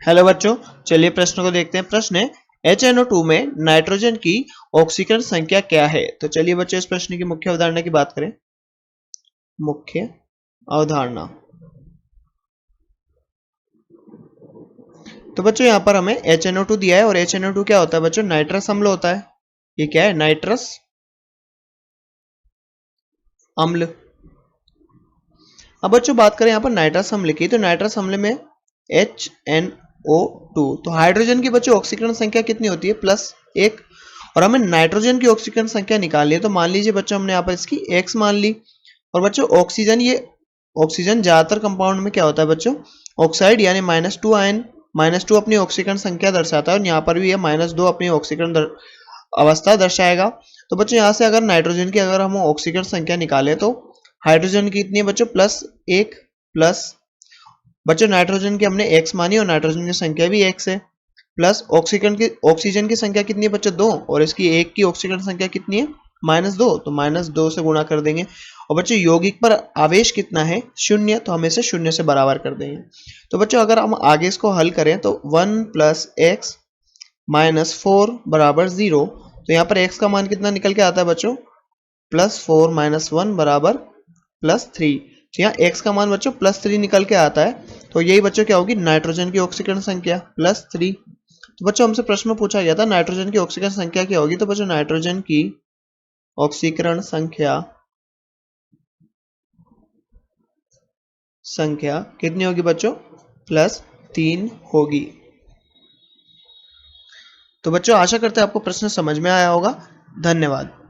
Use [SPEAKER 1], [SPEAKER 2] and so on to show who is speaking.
[SPEAKER 1] Hello बच्चों, चलिए प्रश्न को देखते हैं। प्रश्न है HNO2 में नाइट्रोजन की ऑक्सीकरण संख्या क्या है। तो चलिए बच्चों इस प्रश्न की मुख्य अवधारणा की बात करें। मुख्य अवधारणा, तो बच्चों यहाँ पर हमें HNO2 दिया है और HNO2 क्या होता है बच्चों? नाइट्रस अम्ल होता है। ये क्या है? नाइट्रस अम्ल। अब बच्चों बात करें यहाँ पर नाइट्रस अम्ल की, तो नाइट्रस अम्ल में HNO2, तो हाइड्रोजन की बच्चों ऑक्सीकरण संख्या कितनी होती है? +1। और हमें नाइट्रोजन की ऑक्सीकरण संख्या निकालनी है, तो मान लीजिए बच्चों हमने यहाँ पर इसकी x मान ली। और बच्चों ऑक्सीजन, ये ऑक्सीजन ज्यादातर कंपाउंड में क्या होता है बच्चों? ऑक्साइड यानी -2 आयन। -2 अपनी ऑक्सीकरण संख्या दर्शाता है और यहाँ पर भी ये -2 अपनी ऑक्सीकरण अवस्था दर्शाएगा। तो बच्चों यहाँ से अगर नाइट्रोजन की अगर हम ऑक्सीकरण संख्या निकालें तो हाइड्रोजन की कितनी है बच्चों? +1 प्लस बच्चों नाइट्रोजन की हमने x मानी और नाइट्रोजन की संख्या भी x है, प्लस ऑक्सीजन की संख्या कितनी है बच्चों? 2, और इसकी एक की ऑक्सीकरण संख्या कितनी है? -2, तो -2 से गुणा कर देंगे। और बच्चों यौगिक पर आवेश कितना है? 0, तो हम इसे 0 से बराबर कर देंगे। तो बच्चों अगर हम आगे इसको हल करें तो 1 + x - 4 = 0, तो यहाँ पर x का मान कितना निकल के आता है बच्चों? +4 - 1 = +3। तो यहाँ x का मान बच्चों +3 निकल के आता है। तो यही बच्चों क्या होगी? नाइट्रोजन की ऑक्सीकरण संख्या +3। तो बच्चों हमसे प्रश्न में पूछा गया था नाइट्रोजन की ऑक्सीकरण संख्या क्या होगी। तो बच्चों नाइट्रोजन की ऑक्सीकरण संख्या कितनी होगी बच्चों? +3 होगी। तो बच्चों आशा करते हैं आपको प्रश्न समझ में आया होगा। धन्यवाद।